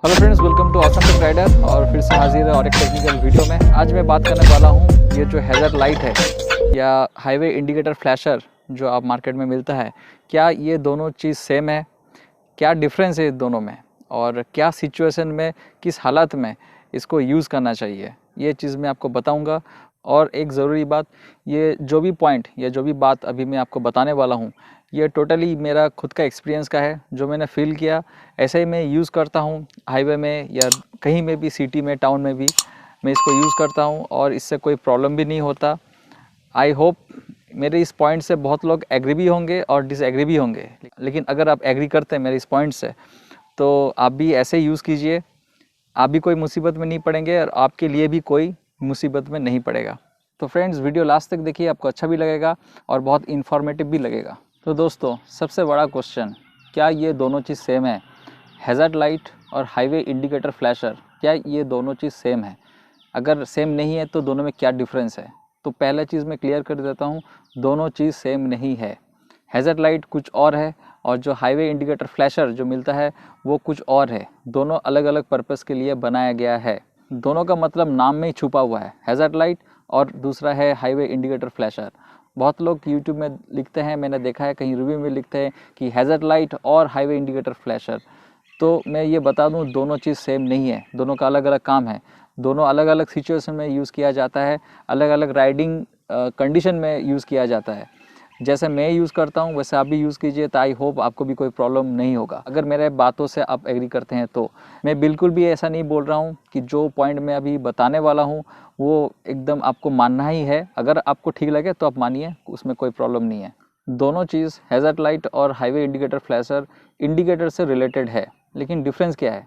Hello friends, welcome to awesome tech rider. और फिर से हाजिर है और एक टेक्निकल वीडियो में। आज मैं बात करने वाला हूँ ये जो हैज़र्ड लाइट है या हाईवे इंडिकेटर फ्लैशर जो आप मार्केट में मिलता है, क्या ये दोनों चीज़ सेम है, क्या डिफरेंस है इस दोनों में, और क्या सिचुएशन में किस हालत में इसको यूज़ करना चाहिए, ये चीज़ मैं आपको बताऊंगा। और एक ज़रूरी बात, ये जो भी पॉइंट या जो भी बात अभी मैं आपको बताने वाला हूँ, ये टोटली मेरा खुद का एक्सपीरियंस का है, जो मैंने फील किया ऐसे ही मैं यूज़ करता हूँ। हाईवे में या कहीं में भी, सिटी में, टाउन में भी मैं इसको यूज़ करता हूँ और इससे कोई प्रॉब्लम भी नहीं होता। आई होप मेरे इस पॉइंट से बहुत लोग एग्री भी होंगे और डिसएग्री भी होंगे, लेकिन अगर आप एग्री करते हैं मेरे इस पॉइंट से तो आप भी ऐसे ही यूज़ कीजिए। आप भी कोई मुसीबत में नहीं पड़ेंगे और आपके लिए भी कोई मुसीबत में नहीं पड़ेगा। तो फ्रेंड्स, वीडियो लास्ट तक देखिए, आपको अच्छा भी लगेगा और बहुत इन्फॉर्मेटिव भी लगेगा। तो दोस्तों, सबसे बड़ा क्वेश्चन, क्या ये दोनों चीज़ सेम है? हैज़र्ड लाइट और हाईवे इंडिकेटर फ्लैशर, क्या ये दोनों चीज़ सेम है? अगर सेम नहीं है तो दोनों में क्या डिफरेंस है? तो पहला चीज़ मैं क्लियर कर देता हूँ, दोनों चीज़ सेम नहीं है। हैज़र्ड लाइट कुछ और है और जो हाईवे इंडिकेटर फ्लैशर जो मिलता है वो कुछ और है। दोनों अलग अलग पर्पस के लिए बनाया गया है। दोनों का मतलब नाम में ही छुपा हुआ है, हैज़र्ड लाइट और दूसरा है हाईवे इंडिकेटर फ्लैशर। बहुत लोग यूट्यूब में लिखते हैं, मैंने देखा है कहीं रिव्यू में लिखते हैं कि हैज़र्ड लाइट और हाईवे इंडिकेटर फ्लैशर। तो मैं ये बता दूं, दोनों चीज़ सेम नहीं है, दोनों का अलग अलग काम है। दोनों अलग अलग सिचुएशन में यूज़ किया जाता है, अलग अलग राइडिंग कंडीशन में यूज़ किया जाता है। जैसे मैं यूज़ करता हूँ वैसे आप भी यूज़ कीजिए, तो आई होप आपको भी कोई प्रॉब्लम नहीं होगा। अगर मेरे बातों से आप एग्री करते हैं तो मैं बिल्कुल भी ऐसा नहीं बोल रहा हूँ कि जो पॉइंट मैं अभी बताने वाला हूँ वो एकदम आपको मानना ही है। अगर आपको ठीक लगे तो आप मानिए, उसमें कोई प्रॉब्लम नहीं है। दोनों चीज़ हैज़र्ड लाइट और हाईवे इंडिकेटर फ्लैशर इंडिकेटर से रिलेटेड है, लेकिन डिफरेंस क्या है?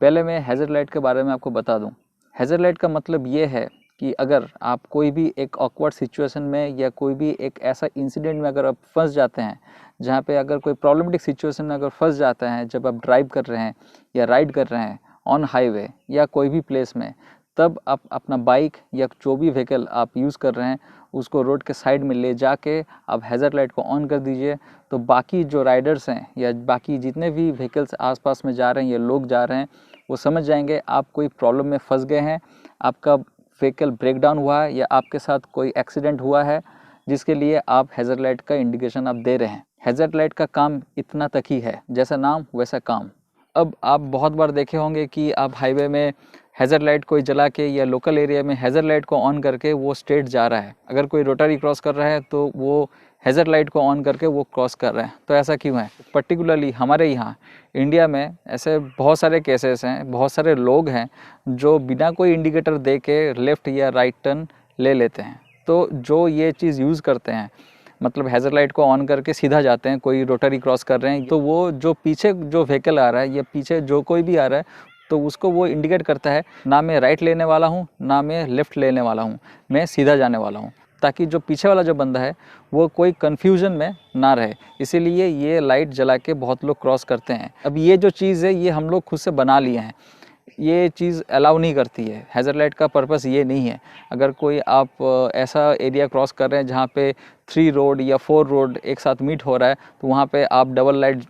पहले मैं हैज़र्ड लाइट के बारे में आपको बता दूँ। हैज़र्ड लाइट का मतलब ये है कि अगर आप कोई भी एक ऑकवर्ड सिचुएशन में या कोई भी एक ऐसा इंसिडेंट में अगर आप फंस जाते हैं, जहाँ पे अगर कोई प्रॉब्लमेटिक सिचुएशन में अगर फंस जाते हैं, जब आप ड्राइव कर रहे हैं या राइड कर रहे हैं ऑन हाईवे या कोई भी प्लेस में, तब आप अपना बाइक या जो भी व्हीकल आप यूज़ कर रहे हैं उसको रोड के साइड में ले जाके आप हैज़र्ड लाइट को ऑन कर दीजिए। तो बाकी जो राइडर्स हैं या बाकी जितने भी व्हीकल्स आसपास में जा रहे हैं या लोग जा रहे हैं, वो समझ जाएंगे आप कोई प्रॉब्लम में फंस गए हैं, आपका व्हीकल ब्रेकडाउन हुआ है या आपके साथ कोई एक्सीडेंट हुआ है, जिसके लिए आप हैज़र्ड लाइट का इंडिकेशन आप दे रहे हैं। हैज़र्ड लाइट का काम इतना तक ही है, जैसा नाम वैसा काम। अब आप बहुत बार देखे होंगे कि आप हाईवे में हैज़र्ड लाइट कोई जला के या लोकल एरिया में हैज़र्ड लाइट को ऑन करके वो स्ट्रेट जा रहा है। अगर कोई रोटरी क्रॉस कर रहा है तो वो हैज़र्ड लाइट को ऑन करके वो क्रॉस कर रहे हैं। तो ऐसा क्यों है? पर्टिकुलरली हमारे यहाँ इंडिया में ऐसे बहुत सारे केसेस हैं, बहुत सारे लोग हैं जो बिना कोई इंडिकेटर दे के लेफ़्ट या राइट टर्न ले लेते हैं। तो जो ये चीज़ यूज़ करते हैं, मतलब हैज़र्ड लाइट को ऑन करके सीधा जाते हैं, कोई रोटरी क्रॉस कर रहे हैं, तो वो जो पीछे जो व्हीकल आ रहा है या पीछे जो कोई भी आ रहा है, तो उसको वो इंडिकेट करता है, ना मैं राइट लेने वाला हूँ ना मैं लेफ़्ट लेने वाला हूँ, मैं सीधा जाने वाला हूँ, ताकि जो पीछे वाला जो बंदा है वो कोई कन्फ्यूज़न में ना रहे। इसीलिए ये लाइट जला के बहुत लोग क्रॉस करते हैं। अब ये जो चीज़ है ये हम लोग खुद से बना लिए हैं, ये चीज़ अलाउ नहीं करती है। हैज़र्ड लाइट का पर्पस ये नहीं है। अगर कोई आप ऐसा एरिया क्रॉस कर रहे हैं जहाँ पे 3 रोड या 4 रोड एक साथ मीट हो रहा है, तो वहाँ पे आप डबल लाइट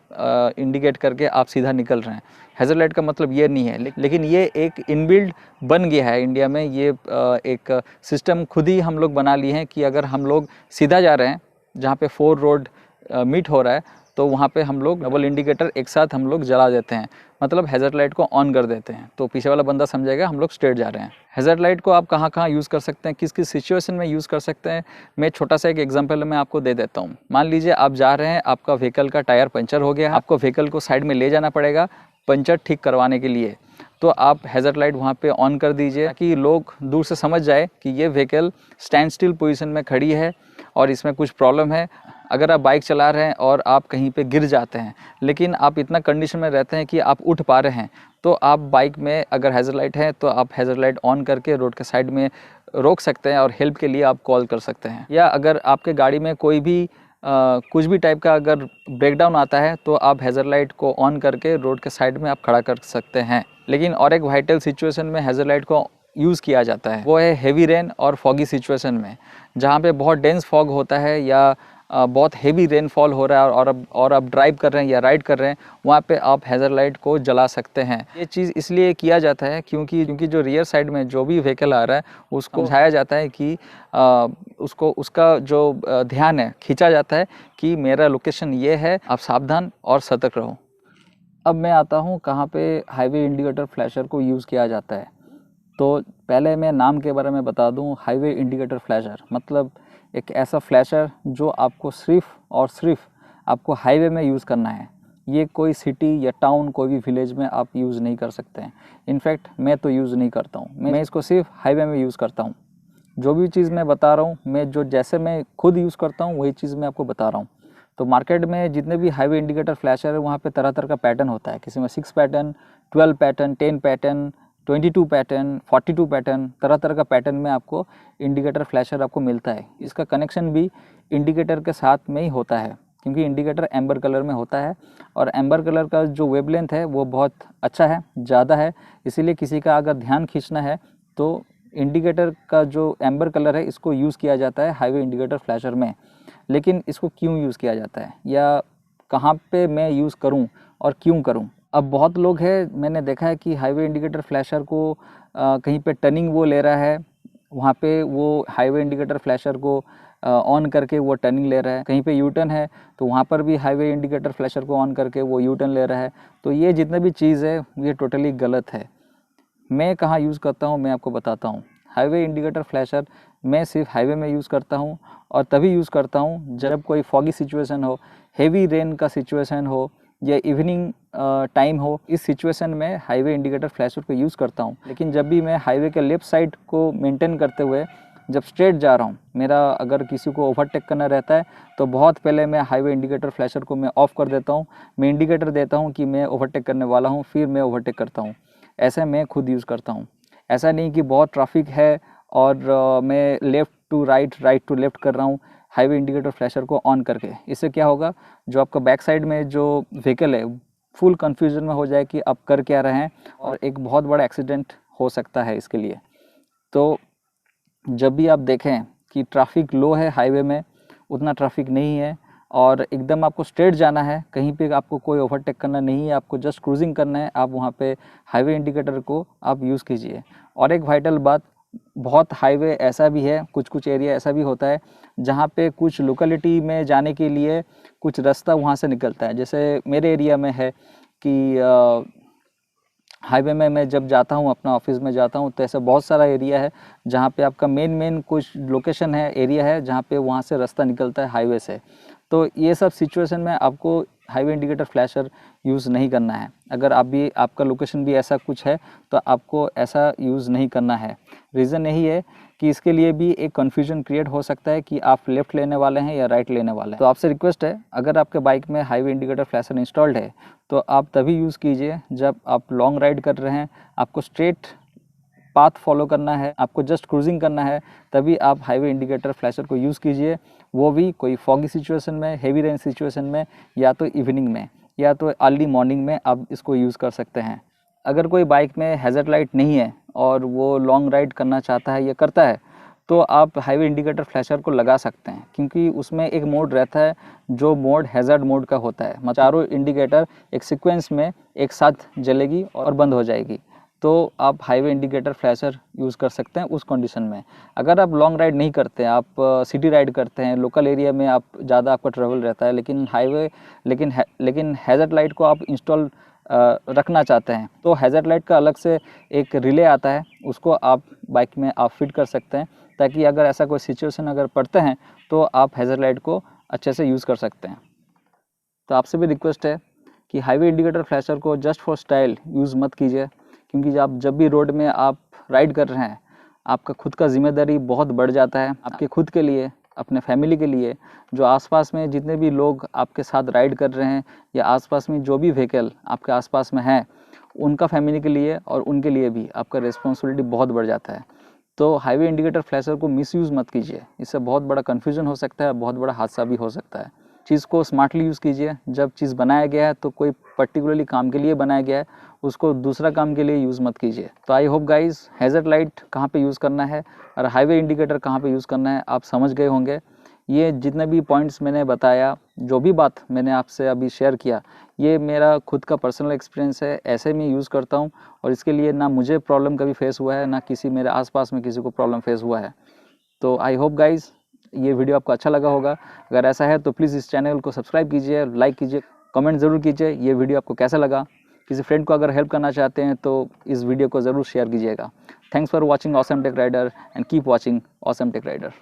इंडिकेट करके आप सीधा निकल रहे हैं। हैज़र्ड लाइट का मतलब ये नहीं है, लेकिन ये एक इनबिल्ट बन गया है इंडिया में। ये एक सिस्टम खुद ही हम लोग बना लिए हैं कि अगर हम लोग सीधा जा रहे हैं जहाँ पे 4 रोड मीट हो रहा है, तो वहाँ पे हम लोग डबल इंडिकेटर एक साथ हम लोग जला देते हैं, मतलब हैज़र्ड लाइट को ऑन कर देते हैं। तो पीछे वाला बंदा समझेगा हम लोग स्ट्रेट जा रहे हैं। हैज़र्ड लाइट को आप कहाँ कहाँ यूज़ कर सकते हैं, किस किस सिचुएशन में यूज़ कर सकते हैं, मैं छोटा सा एक एग्जांपल मैं आपको दे देता हूँ। मान लीजिए आप जा रहे हैं, आपका व्हीकल का टायर पंचर हो गया, आपको व्हीकल को साइड में ले जाना पड़ेगा पंचर ठीक करवाने के लिए। तो आप हैज़र्ड लाइट वहाँ पे ऑन कर दीजिए ताकि लोग दूर से समझ जाए कि ये व्हीकल स्टैंड स्टिल पोजीशन में खड़ी है और इसमें कुछ प्रॉब्लम है। अगर आप बाइक चला रहे हैं और आप कहीं पे गिर जाते हैं, लेकिन आप इतना कंडीशन में रहते हैं कि आप उठ पा रहे हैं, तो आप बाइक में अगर हैज़र्ड लाइट है तो आप हैज़र्ड लाइट ऑन करके रोड के साइड में रोक सकते हैं और हेल्प के लिए आप कॉल कर सकते हैं। या अगर आपके गाड़ी में कोई भी कुछ भी टाइप का अगर ब्रेकडाउन आता है तो आप हैज़र्ड लाइट को ऑन करके रोड के साइड में आप खड़ा कर सकते हैं। लेकिन और एक वाइटल सिचुएशन में हैज़र्ड लाइट को यूज़ किया जाता है, वो है हेवी रेन और फॉगी सिचुएशन में, जहाँ पे बहुत डेंस फॉग होता है या बहुत हेवी रेनफॉल हो रहा है और आप ड्राइव कर रहे हैं या राइड कर रहे हैं, वहाँ पे आप हैज़र्ड लाइट को जला सकते हैं। ये चीज़ इसलिए किया जाता है क्योंकि जो रियर साइड में जो भी व्हीकल आ रहा है उसको समझाया जाता है कि उसका जो ध्यान है खींचा जाता है कि मेरा लोकेशन ये है, आप सावधान और सतर्क रहो। अब मैं आता हूँ कहाँ पे हाईवे इंडिकेटर फ्लैशर को यूज़ किया जाता है। तो पहले मैं नाम के बारे में बता दूँ। हाईवे इंडिकेटर फ्लैशर मतलब एक ऐसा फ्लैशर जो आपको सिर्फ़ और सिर्फ आपको हाईवे में यूज़ करना है। ये कोई सिटी या टाउन कोई भी विलेज में आप यूज़ नहीं कर सकते हैं। इनफैक्ट मैं तो यूज़ नहीं करता हूँ, मैं इसको सिर्फ हाईवे में यूज़ करता हूँ। जो भी चीज़ मैं बता रहा हूँ, मैं जैसे मैं खुद यूज़ करता हूँ वही चीज़ मैं आपको बता रहा हूँ। तो मार्केट में जितने भी हाईवे इंडिकेटर फ्लैशर है वहाँ पे तरह तरह का पैटर्न होता है। किसी में 6 pattern, 12 pattern, 10 pattern, 22 pattern, 42 pattern, तरह तरह का पैटर्न में आपको इंडिकेटर फ्लैशर आपको मिलता है। इसका कनेक्शन भी इंडिकेटर के साथ में ही होता है क्योंकि इंडिकेटर एम्बर कलर में होता है और एम्बर कलर का जो वेवलेंथ है वो बहुत अच्छा है, ज़्यादा है। इसीलिए किसी का अगर ध्यान खींचना है तो इंडिकेटर का जो एम्बर कलर है इसको यूज़ किया जाता है हाईवे इंडिकेटर फ्लैशर में। लेकिन इसको क्यों यूज़ किया जाता है या कहाँ पे मैं यूज़ करूँ और क्यों करूँ? अब बहुत लोग हैं, मैंने देखा है कि हाईवे इंडिकेटर फ्लैशर को कहीं पे टर्निंग वो ले रहा है, वहाँ पे वो हाईवे इंडिकेटर फ्लैशर को ऑन करके वो टर्निंग ले रहा है। कहीं पे यू टर्न है तो वहाँ पर भी हाईवे इंडिकेटर फ्लैशर को ऑन करके वो यू टर्न ले रहा है। तो ये जितने भी चीज़ है ये टोटली गलत है। मैं कहाँ यूज़ करता हूँ मैं आपको बताता हूँ। हाईवे इंडिकेटर फ्लैशर मैं सिर्फ हाईवे में यूज़ करता हूँ और तभी यूज़ करता हूँ जब कोई फॉगी सिचुएशन हो, हेवी रेन का सिचुएशन हो या इवनिंग टाइम हो। इस सिचुएशन में हाईवे इंडिकेटर फ्लैशर को यूज़ करता हूँ। लेकिन जब भी मैं हाईवे के लेफ़्ट साइड को मेंटेन करते हुए जब स्ट्रेट जा रहा हूँ, मेरा अगर किसी को ओवरटेक करना रहता है तो बहुत पहले मैं हाईवे इंडिकेटर फ्लैशर को मैं ऑफ़ कर देता हूँ। मैं इंडिकेटर देता हूँ कि मैं ओवरटेक करने वाला हूँ, फिर मैं ओवरटेक करता हूँ। ऐसा मैं खुद यूज़ करता हूँ। ऐसा नहीं कि बहुत ट्रैफिक है और मैं left to right, right to left कर रहा हूँ हाईवे इंडिकेटर फ्लैशर को ऑन करके। इससे क्या होगा, जो आपका बैक साइड में जो व्हीकल है फुल कन्फ्यूजन में हो जाए कि आप कर क्या रहे हैं और एक बहुत बड़ा एक्सीडेंट हो सकता है इसके लिए। तो जब भी आप देखें कि ट्रैफिक लो है हाईवे में, उतना ट्रैफिक नहीं है और एकदम आपको स्ट्रेट जाना है, कहीं पे आपको कोई ओवरटेक करना नहीं है, आपको जस्ट क्रूजिंग करना है, आप वहाँ पे हाईवे इंडिकेटर को आप यूज़ कीजिए। और एक वाइटल बात, बहुत हाईवे ऐसा भी है, कुछ एरिया ऐसा भी होता है जहाँ पे कुछ लोकेलिटी में जाने के लिए कुछ रास्ता वहाँ से निकलता है। जैसे मेरे एरिया में है कि हाईवे में मैं जब जाता हूँ अपना ऑफिस में जाता हूँ तो ऐसा बहुत सारा एरिया है जहाँ पे आपका मेन कुछ लोकेशन है, एरिया है जहाँ पे वहाँ से रास्ता निकलता है हाईवे से। तो ये सब सिचुएशन में आपको हाईवे इंडिकेटर फ्लैशर यूज़ नहीं करना है। अगर आपका लोकेशन भी ऐसा कुछ है तो आपको ऐसा यूज़ नहीं करना है। रीज़न यही है कि इसके लिए भी एक कन्फ्यूजन क्रिएट हो सकता है कि आप लेफ़्ट लेने वाले हैं या राइट लेने वाले हैं। तो आपसे रिक्वेस्ट है, अगर आपके बाइक में हाईवे इंडिकेटर फ्लैशर इंस्टॉल्ड है तो आप तभी यूज़ कीजिए जब आप लॉन्ग राइड कर रहे हैं, आपको स्ट्रेट पाथ फॉलो करना है, आपको जस्ट क्रूजिंग करना है, तभी आप हाईवे इंडिकेटर फ्लैशर को यूज़ कीजिए। वो भी कोई फॉगी सिचुएशन में, हेवी रेन सिचुएशन में, या तो इवनिंग में या तो अर्ली मॉर्निंग में आप इसको यूज़ कर सकते हैं। अगर कोई बाइक में हैज़र्ड लाइट नहीं है और वो लॉन्ग राइड करना चाहता है या करता है तो आप हाईवे इंडिकेटर फ्लैशर को लगा सकते हैं क्योंकि उसमें एक मोड रहता है जो मोड हैज़र्ड मोड का होता है। मतलब चारों इंडिकेटर एक सीक्वेंस में एक साथ जलेगी और बंद हो जाएगी। तो आप हाईवे इंडिकेटर फ्लैशर यूज़ कर सकते हैं उस कंडीशन में। अगर आप लॉन्ग राइड नहीं करते हैं, आप सिटी राइड करते हैं, लोकल एरिया में आप ज़्यादा आपका ट्रैवल रहता है, लेकिन हैज़र्ड लाइट को आप इंस्टॉल रखना चाहते हैं तो हैज़र्ड लाइट का अलग से एक रिले आता है, उसको आप बाइक में आप फिट कर सकते हैं ताकि अगर ऐसा कोई सिचुएशन अगर पड़ते हैं तो आप हैज़र्ड लाइट को अच्छे से यूज़ कर सकते हैं। तो आपसे भी रिक्वेस्ट है कि हाईवे इंडिकेटर फ्लैशर को जस्ट फॉर स्टाइल यूज़ मत कीजिए क्योंकि जब भी रोड में आप राइड कर रहे हैं आपका खुद का जिम्मेदारी बहुत बढ़ जाता है। आपके खुद के लिए, अपने फैमिली के लिए, जो आसपास में जितने भी लोग आपके साथ राइड कर रहे हैं या आसपास में जो भी व्हीकल आपके आसपास में हैं उनका फैमिली के लिए और उनके लिए भी आपका रिस्पॉन्सिबिलिटी बहुत बढ़ जाता है। तो हाईवे इंडिकेटर फ्लैशर को मिसयूज़ मत कीजिए, इससे बहुत बड़ा कन्फ्यूजन हो सकता है, बहुत बड़ा हादसा भी हो सकता है। चीज़ को स्मार्टली यूज़ कीजिए। जब चीज़ बनाया गया है तो कोई पर्टिकुलरली काम के लिए बनाया गया है, उसको दूसरा काम के लिए यूज़ मत कीजिए। तो I hope guys, hazard light कहाँ पे यूज़ करना है और हाईवे इंडिकेटर कहाँ पे यूज़ करना है आप समझ गए होंगे। ये जितने भी पॉइंट्स मैंने बताया, जो भी बात मैंने आपसे अभी शेयर किया, ये मेरा खुद का पर्सनल एक्सपीरियंस है, ऐसे मैं यूज़ करता हूँ और इसके लिए ना मुझे प्रॉब्लम कभी फेस हुआ है, ना किसी मेरे आसपास में किसी को प्रॉब्लम फेस हुआ है। तो आई होप गाइज ये वीडियो आपको अच्छा लगा होगा। अगर ऐसा है तो प्लीज़ इस चैनल को सब्सक्राइब कीजिए, लाइक कीजिए, कमेंट ज़रूर कीजिए ये वीडियो आपको कैसा लगा। किसी फ्रेंड को अगर हेल्प करना चाहते हैं तो इस वीडियो को ज़रूर शेयर कीजिएगा। Thanks for watching awesome tech rider and keep watching awesome tech rider.